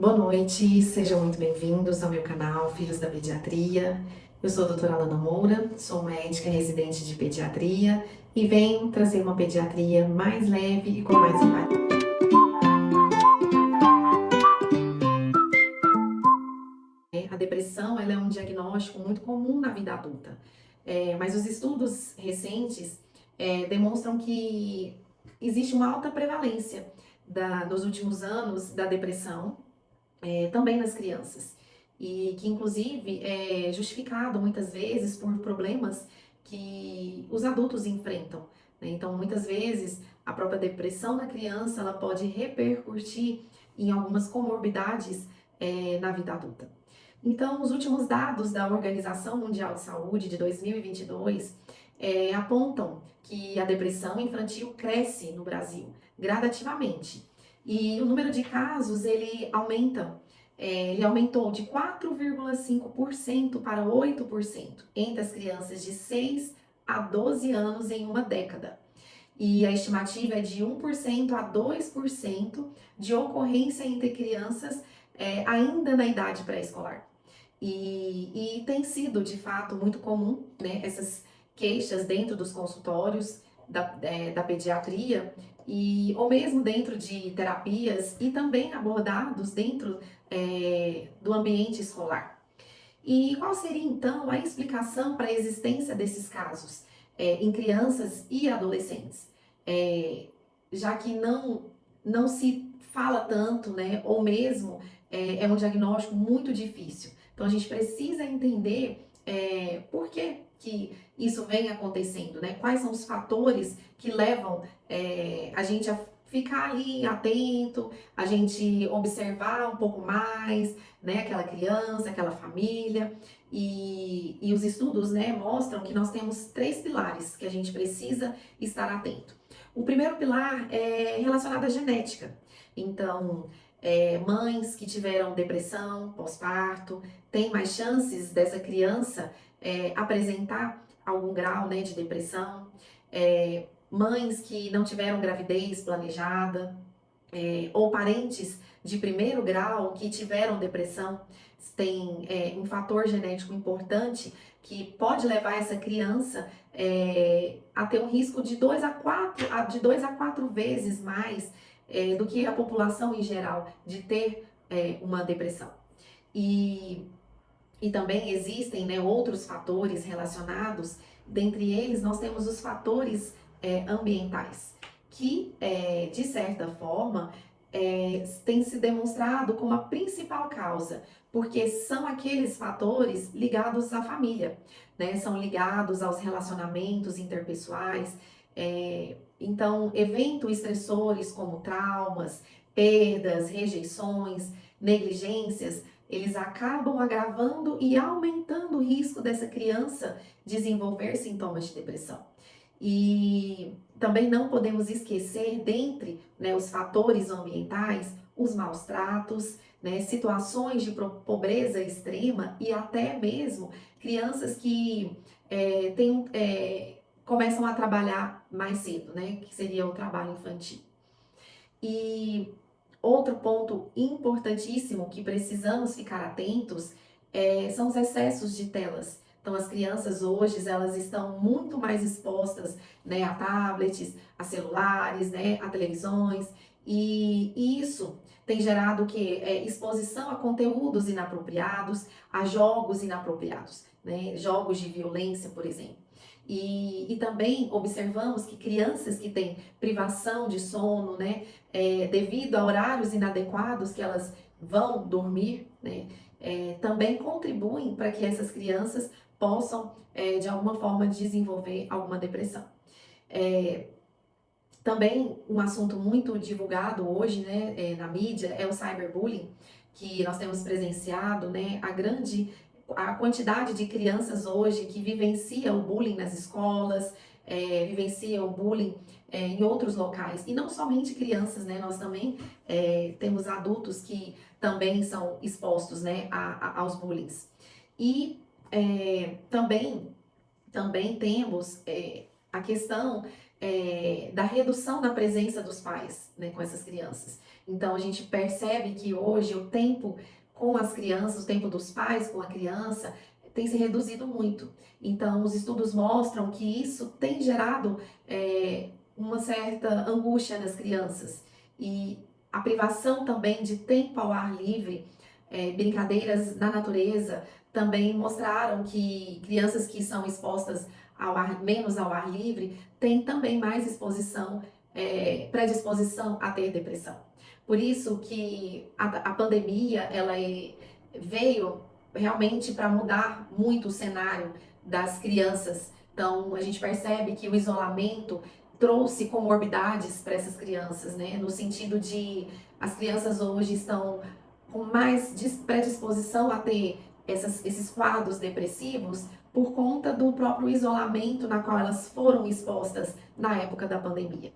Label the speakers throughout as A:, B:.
A: Boa noite, sejam muito bem-vindos ao meu canal Filhos da Pediatria. Eu sou a doutora Alana Moura, sou médica residente de pediatria e venho trazer uma pediatria mais leve e com mais empatia. A depressão ela é um diagnóstico muito comum na vida adulta, mas os estudos recentes demonstram que existe uma alta prevalência nos últimos anos da depressão também nas crianças. E que, inclusive, é justificado muitas vezes por problemas que os adultos enfrentam, né? Então, muitas vezes, a própria depressão na criança ela pode repercutir em algumas comorbidades na vida adulta. Então, os últimos dados da Organização Mundial de Saúde de 2022 apontam que a depressão infantil cresce no Brasil gradativamente. E o número de casos ele aumentou de 4,5% para 8% entre as crianças de 6 a 12 anos em uma década. E a estimativa é de 1% a 2% de ocorrência entre crianças ainda na idade pré-escolar. E tem sido, de fato, muito comum, né, essas queixas dentro dos consultórios da pediatria, ou mesmo dentro de terapias, e também abordados dentro do ambiente escolar. E qual seria, então, a explicação para a existência desses casos em crianças e adolescentes? Já que não se fala tanto, né, ou mesmo é um diagnóstico muito difícil. Então, a gente precisa entender por que isso vem acontecendo, né? Quais são os fatores que levam a gente a ficar ali atento, a gente observar um pouco mais, né, aquela criança, aquela família. E os estudos, né, mostram que nós temos 3 pilares que a gente precisa estar atento. O primeiro pilar é relacionado à genética. Então, mães que tiveram depressão pós-parto têm mais chances dessa criança apresentar algum grau, né, de depressão. Mães que não tiveram gravidez planejada, ou parentes de primeiro grau que tiveram depressão, tem um fator genético importante que pode levar essa criança a ter um risco de 2 a 4 vezes mais do que a população em geral de ter uma depressão. E também existem, né, outros fatores relacionados, dentre eles nós temos os fatores ambientais, que de certa forma tem se demonstrado como a principal causa, porque são aqueles fatores ligados à família, né, são ligados aos relacionamentos interpessoais. Então, eventos estressores como traumas, perdas, rejeições, negligências, eles acabam agravando e aumentando o risco dessa criança desenvolver sintomas de depressão. E também não podemos esquecer, dentre, né, os fatores ambientais, os maus tratos, né, situações de pobreza extrema e até mesmo crianças que começam a trabalhar mais cedo, né, que seria o trabalho infantil. E outro ponto importantíssimo que precisamos ficar atentos são os excessos de telas. Então, as crianças hoje, elas estão muito mais expostas, né, a tablets, a celulares, né, a televisões, e isso tem gerado o quê? Exposição a conteúdos inapropriados, a jogos inapropriados, né, jogos de violência, por exemplo. E também observamos que crianças que têm privação de sono, né, devido a horários inadequados que elas vão dormir, né, também contribuem para que essas crianças possam, de alguma forma, desenvolver alguma depressão. Também um assunto muito divulgado hoje, né, na mídia é o cyberbullying, que nós temos presenciado, né, a quantidade de crianças hoje que vivencia o bullying nas escolas, vivencia o bullying em outros locais. E não somente crianças, né, nós também temos adultos que também são expostos, né, aos bullyings. E também temos a questão da redução da presença dos pais, né, com essas crianças. Então a gente percebe que hoje o tempo com as crianças, o tempo dos pais com a criança, tem se reduzido muito. Então os estudos mostram que isso tem gerado uma certa angústia nas crianças. E a privação também de tempo ao ar livre, brincadeiras na natureza, também mostraram que crianças que são expostas menos ao ar livre têm também mais predisposição a ter depressão. Por isso que a pandemia veio realmente para mudar muito o cenário das crianças. Então a gente percebe que o isolamento trouxe comorbidades para essas crianças, né? No sentido de as crianças hoje estão com mais predisposição a ter esses quadros depressivos por conta do próprio isolamento na qual elas foram expostas na época da pandemia.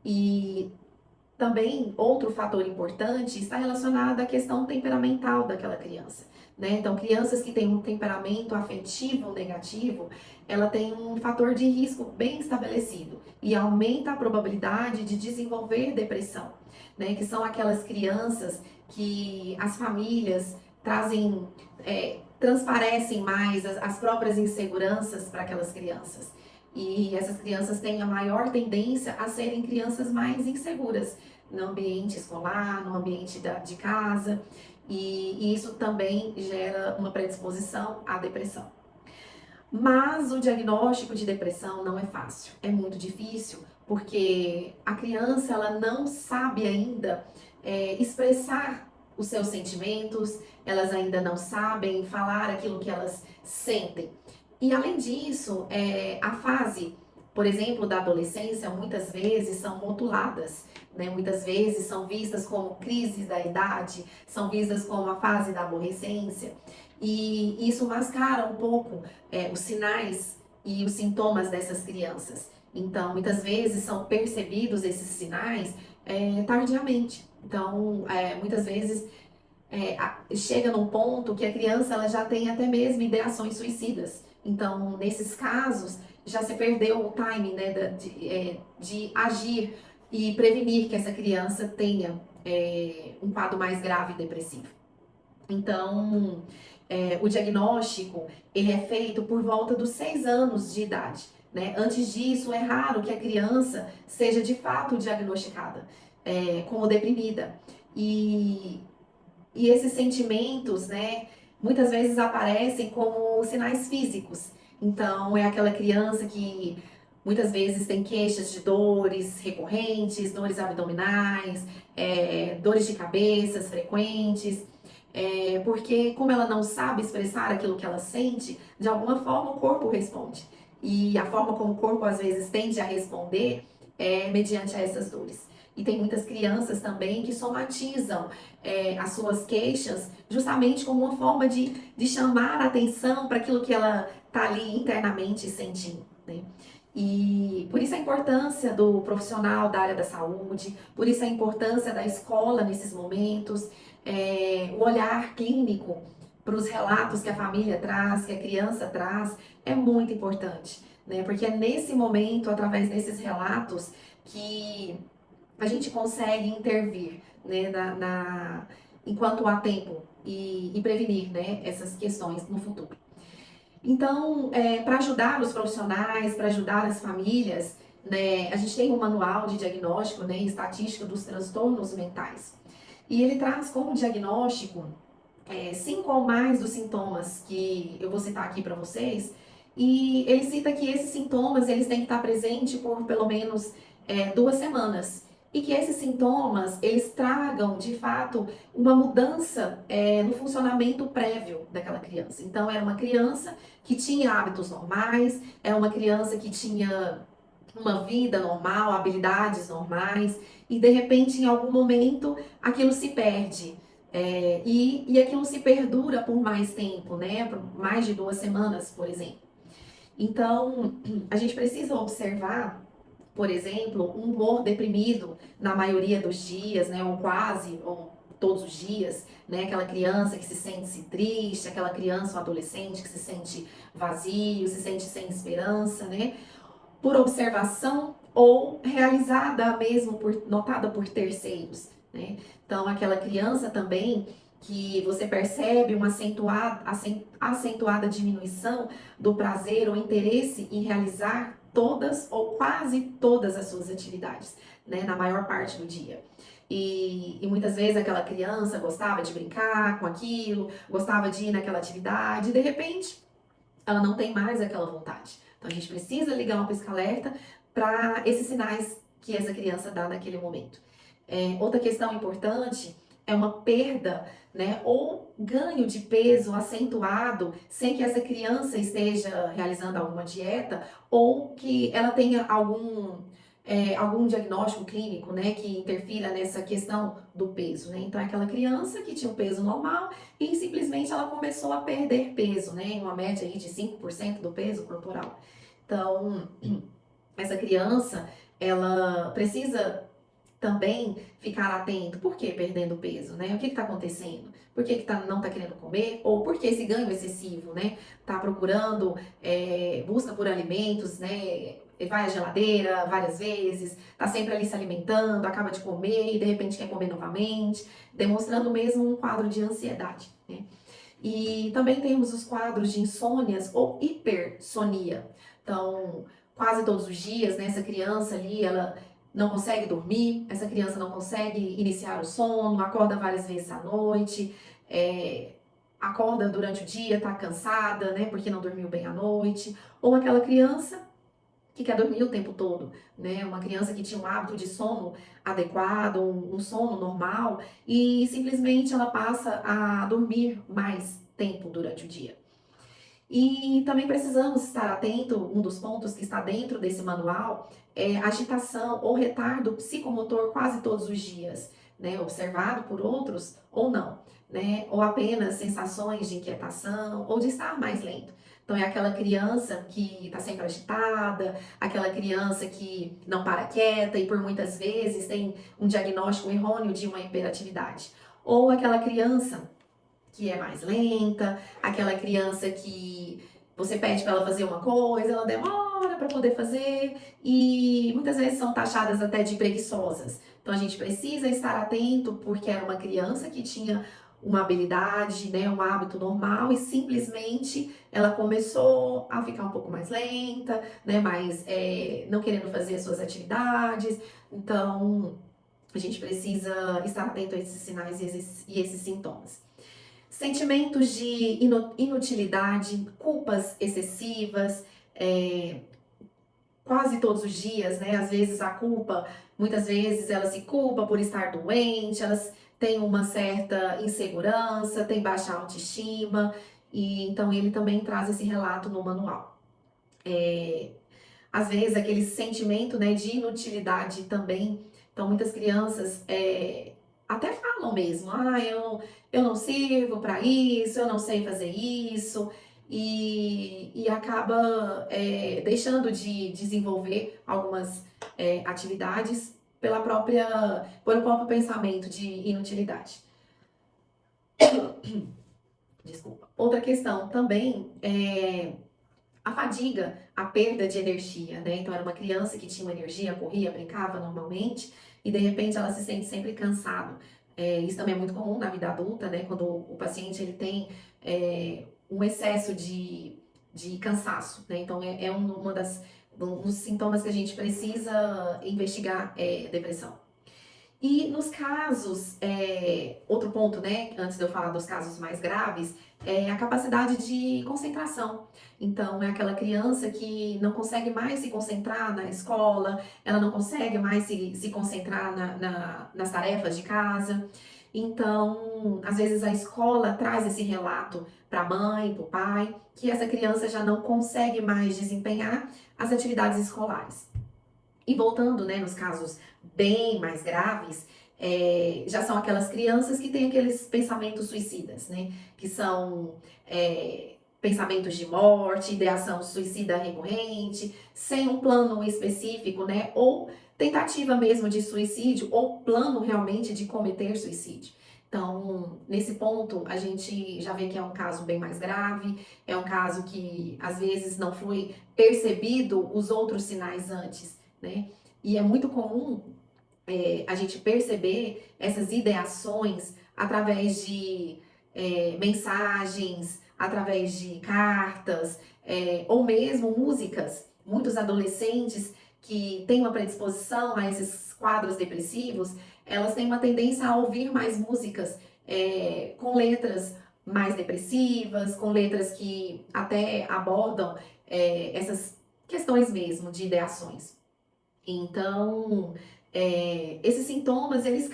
A: E também outro fator importante está relacionado à questão temperamental daquela criança, né? Então, crianças que têm um temperamento afetivo negativo, ela tem um fator de risco bem estabelecido e aumenta a probabilidade de desenvolver depressão, né? Que são aquelas crianças que as famílias transparecem mais as próprias inseguranças para aquelas crianças. E essas crianças têm a maior tendência a serem crianças mais inseguras no ambiente escolar, no ambiente de casa, e isso também gera uma predisposição à depressão. Mas o diagnóstico de depressão não é fácil, é muito difícil, porque a criança ela não sabe ainda expressar os seus sentimentos, elas ainda não sabem falar aquilo que elas sentem. E além disso, a fase, por exemplo, da adolescência, muitas vezes são rotuladas, né? Muitas vezes são vistas como crises da idade, são vistas como a fase da aborrecência. E isso mascara um pouco os sinais e os sintomas dessas crianças. Então, muitas vezes são percebidos esses sinais tardiamente. Então, muitas vezes chega num ponto que a criança ela já tem até mesmo ideações suicidas. Então, nesses casos, já se perdeu o time, né, de agir e prevenir que essa criança tenha um quadro mais grave depressivo. Então, o diagnóstico ele é feito por volta dos 6 anos de idade, né? Antes disso, é raro que a criança seja de fato diagnosticada como deprimida. E esses sentimentos, né, muitas vezes aparecem como sinais físicos. Então, é aquela criança que muitas vezes tem queixas de dores recorrentes, dores abdominais, dores de cabeça frequentes, porque como ela não sabe expressar aquilo que ela sente, de alguma forma o corpo responde. E a forma como o corpo às vezes tende a responder é mediante a essas dores. E tem muitas crianças também que somatizam as suas queixas justamente como uma forma de chamar a atenção para aquilo que ela está ali internamente sentindo, né? E por isso a importância do profissional da área da saúde, por isso a importância da escola nesses momentos, o olhar clínico para os relatos que a família traz, que a criança traz, é muito importante, né? Porque é nesse momento, através desses relatos, que a gente consegue intervir, né, enquanto há tempo e prevenir, né, essas questões no futuro. Então, para ajudar os profissionais, para ajudar as famílias, né, a gente tem um manual de diagnóstico, né, estatístico dos transtornos mentais. E ele traz como diagnóstico 5 ou mais dos sintomas que eu vou citar aqui para vocês. E ele cita que esses sintomas eles têm que estar presentes por pelo menos 2 semanas. E que esses sintomas, eles tragam, de fato, uma mudança no funcionamento prévio daquela criança. Então, era uma criança que tinha hábitos normais, é uma criança que tinha uma vida normal, habilidades normais, e de repente, em algum momento, aquilo se perde. E aquilo se perdura por mais tempo, né? Por mais de 2 semanas, por exemplo. Então, a gente precisa observar, por exemplo, um humor deprimido na maioria dos dias, né, ou quase, ou todos os dias, né, aquela criança que se sente triste, aquela criança ou adolescente que se sente vazio, se sente sem esperança, né, por observação ou realizada mesmo notada por terceiros, né? Então, aquela criança também que você percebe uma acentuada diminuição do prazer ou interesse em realizar todas ou quase todas as suas atividades, né, na maior parte do dia. E muitas vezes aquela criança gostava de brincar com aquilo, gostava de ir naquela atividade, e de repente ela não tem mais aquela vontade. Então a gente precisa ligar um pisca-alerta para esses sinais que essa criança dá naquele momento. Outra questão importante é uma perda, né, ou ganho de peso acentuado sem que essa criança esteja realizando alguma dieta ou que ela tenha algum diagnóstico clínico, né, que interfira nessa questão do peso, né? Então é aquela criança que tinha um peso normal e simplesmente ela começou a perder peso, né, em uma média aí de 5% do peso corporal. Então, essa criança, ela precisa também ficar atento. Por que perdendo peso, né? O que está acontecendo? Por que não está querendo comer? Ou por que esse ganho excessivo, né? Tá procurando, busca por alimentos, né? Vai à geladeira várias vezes, tá sempre ali se alimentando, acaba de comer e de repente quer comer novamente, demonstrando mesmo um quadro de ansiedade, né? E também temos os quadros de insônias ou hipersonia. Então, quase todos os dias, né, essa criança ali, ela não consegue dormir, essa criança não consegue iniciar o sono, acorda várias vezes à noite, acorda durante o dia, tá cansada, né, porque não dormiu bem à noite, ou aquela criança que quer dormir o tempo todo, né? Uma criança que tinha um hábito de sono adequado, um sono normal, e simplesmente ela passa a dormir mais tempo durante o dia. E também precisamos estar atento, um dos pontos que está dentro desse manual é agitação ou retardo psicomotor quase todos os dias, né? Observado por outros ou não, né? Ou apenas sensações de inquietação ou de estar mais lento. Então é aquela criança que está sempre agitada, aquela criança que não para quieta e por muitas vezes tem um diagnóstico errôneo de uma hiperatividade. Ou aquela criança que é mais lenta, aquela criança que você pede para ela fazer uma coisa, ela demora para poder fazer e muitas vezes são taxadas até de preguiçosas. Então a gente precisa estar atento porque era uma criança que tinha uma habilidade, né, um hábito normal e simplesmente ela começou a ficar um pouco mais lenta, né, mais não querendo fazer as suas atividades. Então a gente precisa estar atento a esses sinais e esses sintomas. Sentimentos de inutilidade, culpas excessivas, quase todos os dias, né? Às vezes a culpa, muitas vezes ela se culpa por estar doente, elas têm uma certa insegurança, têm baixa autoestima, e então ele também traz esse relato no manual. Às vezes aquele sentimento, né, de inutilidade também. Então muitas crianças até falam mesmo, eu não sirvo para isso, eu não sei fazer isso, e acaba deixando de desenvolver algumas atividades pelo próprio pensamento de inutilidade. Desculpa. Outra questão também é a fadiga, a perda de energia, né? Então era uma criança que tinha uma energia, corria, brincava normalmente e de repente ela se sente sempre cansado. Isso também é muito comum na vida adulta, né? Quando o paciente ele tem um excesso de cansaço, né? Então um dos sintomas que a gente precisa investigar é depressão. E nos casos, outro ponto, né, antes de eu falar dos casos mais graves, é a capacidade de concentração. Então, é aquela criança que não consegue mais se concentrar na escola, ela não consegue mais se concentrar nas tarefas de casa. Então, às vezes a escola traz esse relato para a mãe, para o pai, que essa criança já não consegue mais desempenhar as atividades escolares. E voltando, né, nos casos bem mais graves, já são aquelas crianças que têm aqueles pensamentos suicidas, né? Que são pensamentos de morte, ideação suicida recorrente, sem um plano específico, né? Ou tentativa mesmo de suicídio, ou plano realmente de cometer suicídio. Então, nesse ponto, a gente já vê que é um caso bem mais grave, é um caso que às vezes não foi percebido os outros sinais antes, né? E é muito comum a gente perceber essas ideações através de mensagens, através de cartas, ou mesmo músicas. Muitos adolescentes que têm uma predisposição a esses quadros depressivos, elas têm uma tendência a ouvir mais músicas com letras mais depressivas, com letras que até abordam essas questões mesmo de ideações. Então, esses sintomas, eles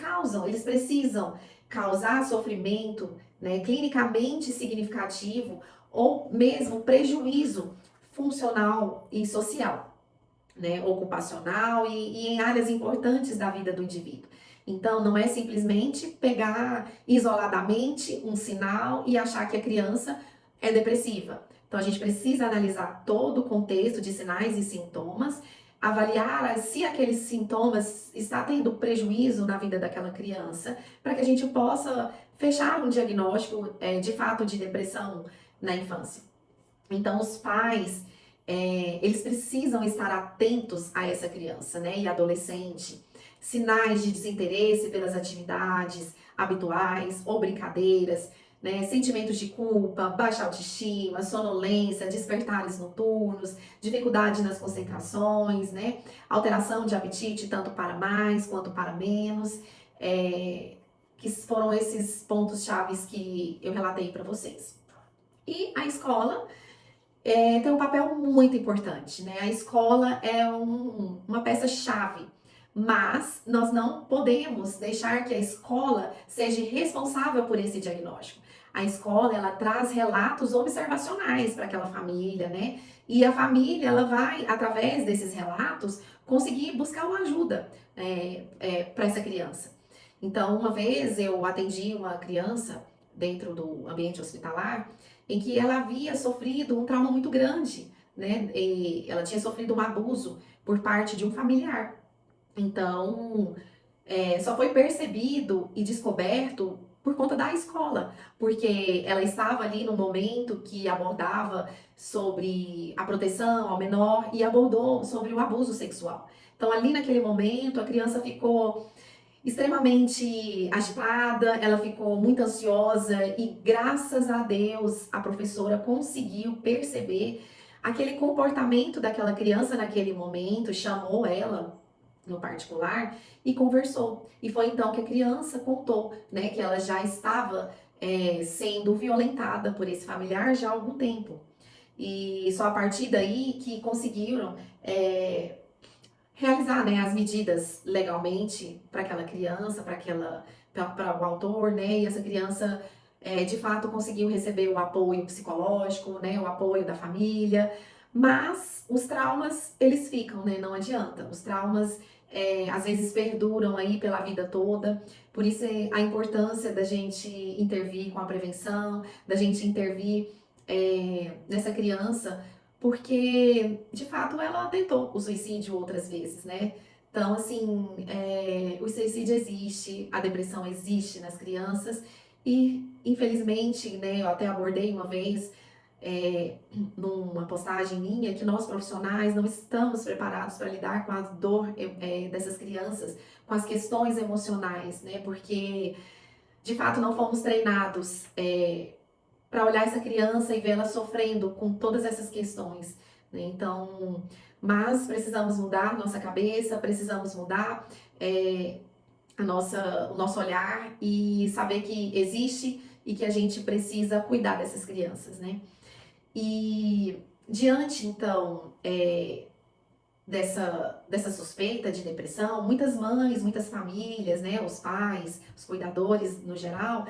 A: precisam causar sofrimento, né, clinicamente significativo ou mesmo prejuízo funcional e social, né, ocupacional e em áreas importantes da vida do indivíduo. Então, não é simplesmente pegar isoladamente um sinal e achar que a criança é depressiva. Então, a gente precisa analisar todo o contexto de sinais e sintomas, avaliar se aqueles sintomas está tendo prejuízo na vida daquela criança, para que a gente possa fechar um diagnóstico de fato de depressão na infância. Então, os pais, eles precisam estar atentos a essa criança, né, e adolescente. Sinais de desinteresse pelas atividades habituais ou brincadeiras, né, sentimentos de culpa, baixa autoestima, sonolência, despertares noturnos, dificuldade nas concentrações, né, alteração de apetite tanto para mais quanto para menos, que foram esses pontos chaves que eu relatei para vocês. E a escola tem um papel muito importante, né? A escola é uma peça-chave, mas nós não podemos deixar que a escola seja responsável por esse diagnóstico. A escola, ela traz relatos observacionais para aquela família, né? E a família, ela vai, através desses relatos, conseguir buscar uma ajuda para essa criança. Então, uma vez eu atendi uma criança dentro do ambiente hospitalar em que ela havia sofrido um trauma muito grande, né? E ela tinha sofrido um abuso por parte de um familiar. Então, só foi percebido e descoberto por conta da escola, porque ela estava ali no momento que abordava sobre a proteção ao menor e abordou sobre o abuso sexual. Então, ali naquele momento, a criança ficou extremamente agitada, ela ficou muito ansiosa e graças a Deus a professora conseguiu perceber aquele comportamento daquela criança naquele momento, chamou ela no particular e conversou. E foi então que a criança contou, né, que ela já estava sendo violentada por esse familiar já há algum tempo. E só a partir daí que conseguiram realizar, né, as medidas legalmente para aquela criança, para o autor, né, e essa criança de fato conseguiu receber o apoio psicológico, né, o apoio da família, mas os traumas eles ficam, né, não adianta, os traumas às vezes perduram aí pela vida toda, por isso a importância da gente intervir com a prevenção, da gente intervir nessa criança porque de fato ela tentou o suicídio outras vezes, né? Então, assim, o suicídio existe, a depressão existe nas crianças e, infelizmente, né, eu até abordei uma vez numa postagem minha que nós profissionais não estamos preparados para lidar com a dor dessas crianças, com as questões emocionais, né? Porque de fato não fomos treinados para olhar essa criança e vê-la sofrendo com todas essas questões, né? Então, mas precisamos mudar nossa cabeça, precisamos mudar o nosso olhar e saber que existe e que a gente precisa cuidar dessas crianças, né? E diante, então, dessa suspeita de depressão, muitas mães, muitas famílias, né, os pais, os cuidadores no geral,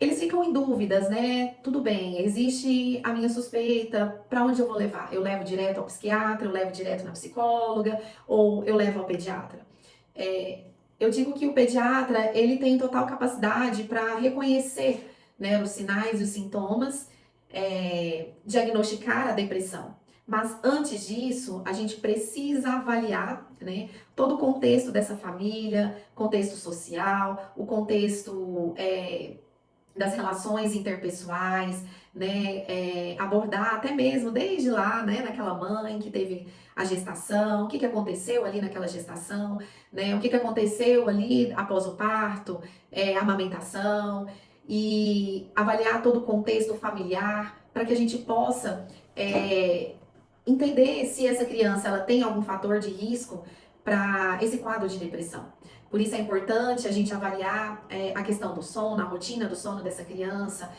A: eles ficam em dúvidas, né? Tudo bem, existe a minha suspeita, para onde eu vou levar? Eu levo direto ao psiquiatra, eu levo direto na psicóloga ou eu levo ao pediatra? É, eu digo que o pediatra, ele tem total capacidade para reconhecer, né, os sinais e os sintomas, diagnosticar a depressão. Mas antes disso, a gente precisa avaliar, né, todo o contexto dessa família, contexto social, o contexto das relações interpessoais, né, abordar até mesmo desde lá, né, naquela mãe que teve a gestação, o que aconteceu ali naquela gestação, né, o que aconteceu ali após o parto, a amamentação, e avaliar todo o contexto familiar para que a gente possa entender se essa criança ela tem algum fator de risco para esse quadro de depressão. Por isso é importante a gente avaliar a questão do sono, a rotina do sono dessa criança,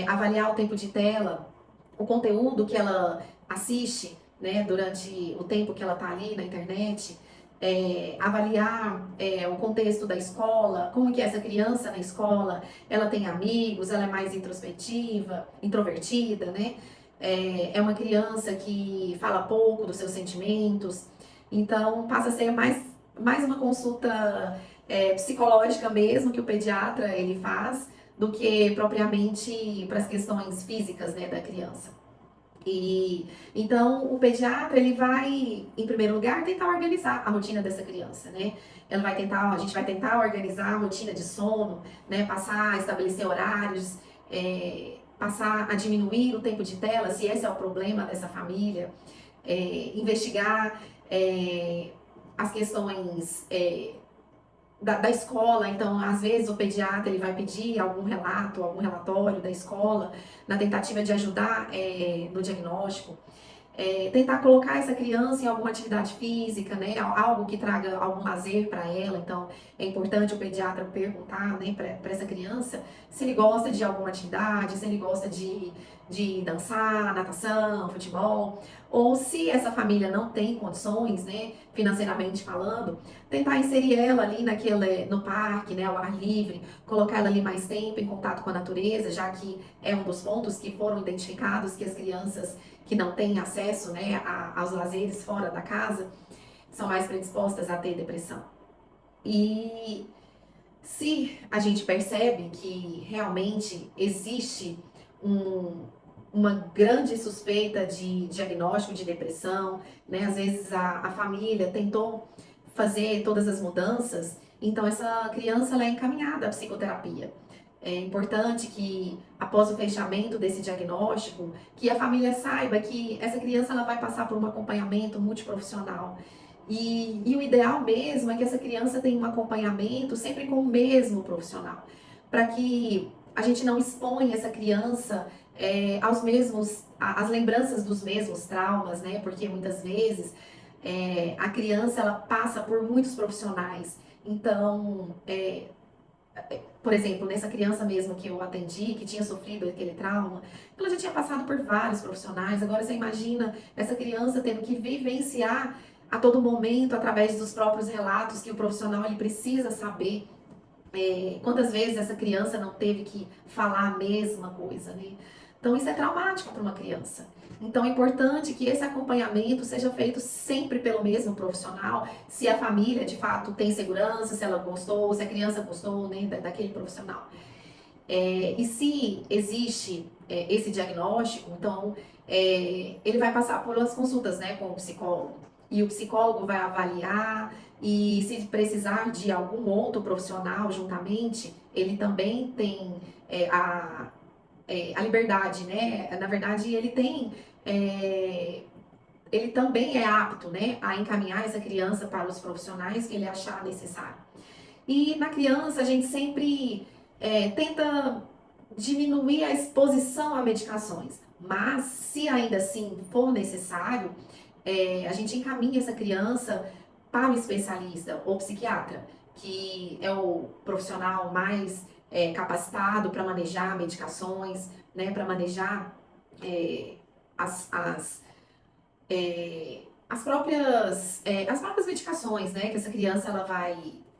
A: avaliar o tempo de tela, o conteúdo que ela assiste, né, durante o tempo que ela está ali na internet, avaliar o contexto da escola, como que é essa criança na escola, ela tem amigos, ela é mais introspectiva, introvertida, né? É uma criança que fala pouco dos seus sentimentos, então passa a ser mais uma consulta psicológica mesmo que o pediatra ele faz do que propriamente para as questões físicas, né, da criança. E então o pediatra ele vai, em primeiro lugar, tentar organizar a rotina dessa criança, né? A gente vai tentar organizar a rotina de sono, né? Passar a estabelecer horários, passar a diminuir o tempo de tela, se esse é o problema dessa família, investigar as questões da escola. Então, às vezes o pediatra ele vai pedir algum relato, algum relatório da escola, na tentativa de ajudar no diagnóstico. Tentar colocar essa criança em alguma atividade física, né, algo que traga algum lazer para ela. Então, é importante o pediatra perguntar, né, para essa criança se ele gosta de alguma atividade, se ele gosta de dançar, natação, futebol, ou se essa família não tem condições, né, financeiramente falando, tentar inserir ela ali no parque, né, ao ar livre, colocar ela ali mais tempo em contato com a natureza, já que é um dos pontos que foram identificados que as crianças que não têm acesso, né, aos lazeres fora da casa são mais predispostas a ter depressão. E se a gente percebe que realmente existe uma grande suspeita de diagnóstico de depressão, né? Às vezes a família tentou fazer todas as mudanças, então essa criança ela é encaminhada à psicoterapia. É importante que, após o fechamento desse diagnóstico, que a família saiba que essa criança ela vai passar por um acompanhamento multiprofissional. E o ideal mesmo é que essa criança tenha um acompanhamento sempre com o mesmo profissional, para que a gente não exponha essa criança às lembranças dos mesmos traumas, né? Porque muitas vezes a criança ela passa por muitos profissionais. Então, por exemplo, nessa criança mesmo que eu atendi, que tinha sofrido aquele trauma, ela já tinha passado por vários profissionais. Agora você imagina essa criança tendo que vivenciar a todo momento, através dos próprios relatos, que o profissional ele precisa saber quantas vezes essa criança não teve que falar a mesma coisa, né? Então isso é traumático para uma criança. Então é importante que esse acompanhamento seja feito sempre pelo mesmo profissional, se a família de fato tem segurança, se ela gostou, se a criança gostou, né, daquele profissional. E se existe esse diagnóstico, então ele vai passar por umas consultas, né, com o psicólogo. E o psicólogo vai avaliar e se precisar de algum outro profissional juntamente, ele também tem a liberdade, né? Na verdade, ele também é apto, né, a encaminhar essa criança para os profissionais que ele achar necessário. E na criança a gente sempre tenta diminuir a exposição a medicações, mas se ainda assim for necessário, a gente encaminha essa criança para o especialista ou psiquiatra, que é o profissional mais capacitado para manejar medicações, né, para manejar as, as, as próprias medicações, né, que essa criança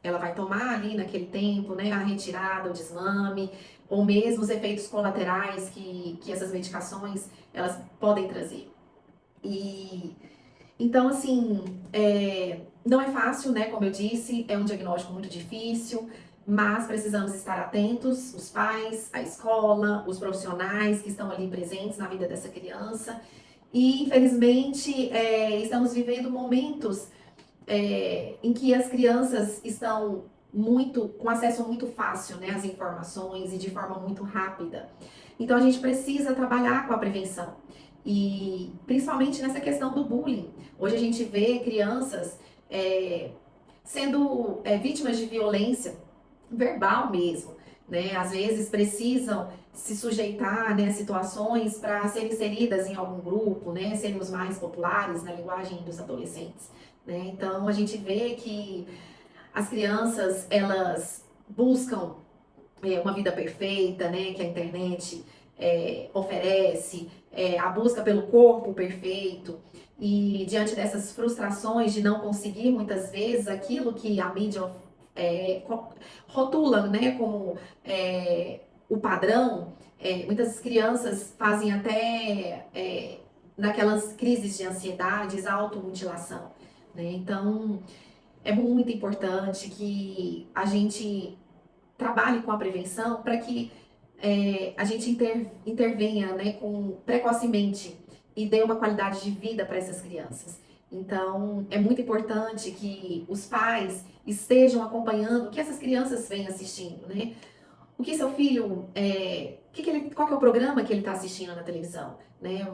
A: ela vai tomar ali naquele tempo, né, a retirada, o desmame, ou mesmo os efeitos colaterais que essas medicações elas podem trazer. E então, assim, não é fácil, né? Como eu disse, é um diagnóstico muito difícil, mas precisamos estar atentos, os pais, a escola, os profissionais que estão ali presentes na vida dessa criança. E, infelizmente, estamos vivendo momentos em que as crianças estão com acesso muito fácil, né, às informações e de forma muito rápida. Então a gente precisa trabalhar com a prevenção. E principalmente nessa questão do bullying. Hoje a gente vê crianças sendo vítimas de violência verbal mesmo, né? Às vezes precisam se sujeitar, né, a situações para serem inseridas em algum grupo, né? Serem os mais populares na linguagem dos adolescentes, né? Então a gente vê que as crianças, elas buscam uma vida perfeita, né, que a internet oferece, a busca pelo corpo perfeito, e diante dessas frustrações de não conseguir muitas vezes aquilo que a mídia rotula, né, como o padrão, muitas crianças fazem até naquelas crises de ansiedade, automutilação, né? Então é muito importante que a gente trabalhe com a prevenção para que a gente intervenha, né, precocemente e dê uma qualidade de vida para essas crianças. Então, é muito importante que os pais estejam acompanhando o que essas crianças vêm assistindo, né? O que seu filho, qual que é o programa que ele está assistindo na televisão, né?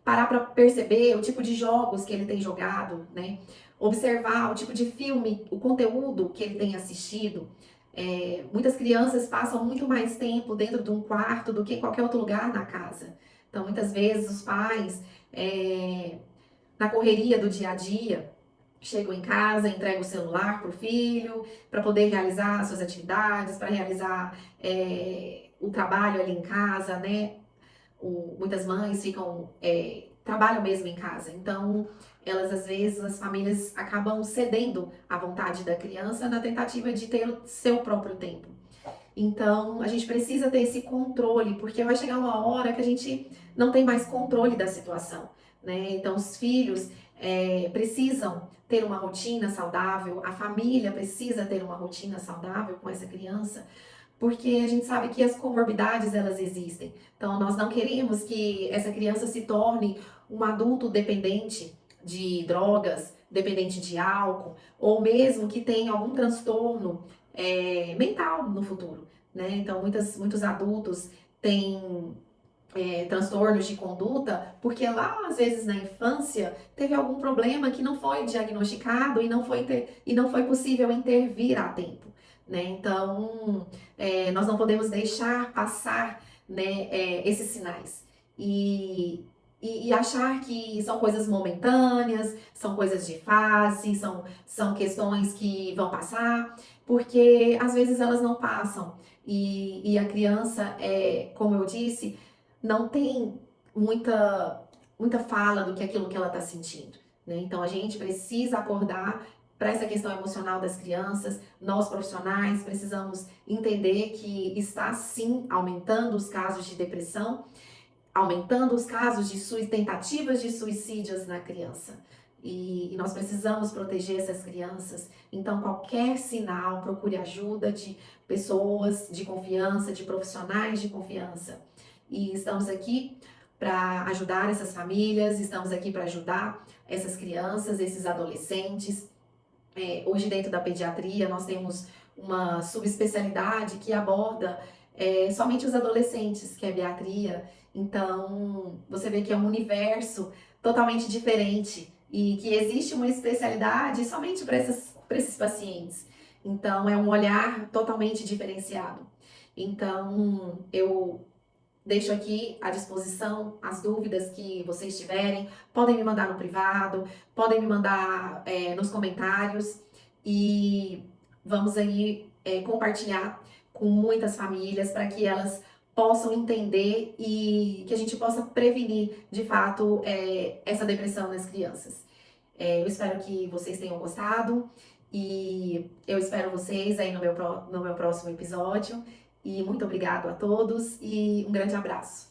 A: Parar para perceber o tipo de jogos que ele tem jogado, né? Observar o tipo de filme, o conteúdo que ele tem assistido. Muitas crianças passam muito mais tempo dentro de um quarto do que em qualquer outro lugar na casa. Então, muitas vezes os pais, na correria do dia a dia, chegam em casa, entregam o celular para o filho, para poder realizar suas atividades, para realizar o trabalho ali em casa, né? Muitas mães trabalham mesmo em casa, então elas às vezes, as famílias acabam cedendo à vontade da criança na tentativa de ter o seu próprio tempo. Então a gente precisa ter esse controle, porque vai chegar uma hora que a gente não tem mais controle da situação, né? Então os filhos precisam ter uma rotina saudável, a família precisa ter uma rotina saudável com essa criança, porque a gente sabe que as comorbidades elas existem. Então nós não queremos que essa criança se torne um adulto dependente de drogas, dependente de álcool, ou mesmo que tenha algum transtorno mental no futuro, né? Então muitos adultos têm transtornos de conduta, porque lá, às vezes, na infância, teve algum problema que não foi diagnosticado e não foi possível intervir a tempo, né? Então, nós não podemos deixar passar, né, esses sinais. E achar que são coisas momentâneas, são coisas de fase, são questões que vão passar, porque às vezes elas não passam. E a criança, como eu disse, não tem muita fala do que aquilo que ela está sentindo, né? Então a gente precisa acordar para essa questão emocional das crianças. Nós profissionais precisamos entender que está sim aumentando os casos de depressão, aumentando os casos de tentativas de suicídios na criança. E nós precisamos proteger essas crianças. Então, qualquer sinal, procure ajuda de pessoas de confiança, de profissionais de confiança. E estamos aqui para ajudar essas famílias, estamos aqui para ajudar essas crianças, esses adolescentes. Hoje, dentro da pediatria, nós temos uma subespecialidade que aborda somente os adolescentes, que é a pediatria. Então, você vê que é um universo totalmente diferente e que existe uma especialidade somente para esses pacientes. Então, é um olhar totalmente diferenciado. Então, eu deixo aqui à disposição as dúvidas que vocês tiverem. Podem me mandar no privado, podem me mandar nos comentários e vamos aí compartilhar com muitas famílias para que elas possam entender e que a gente possa prevenir de fato essa depressão nas crianças. Eu espero que vocês tenham gostado e eu espero vocês aí no meu próximo episódio. E muito obrigado a todos e um grande abraço.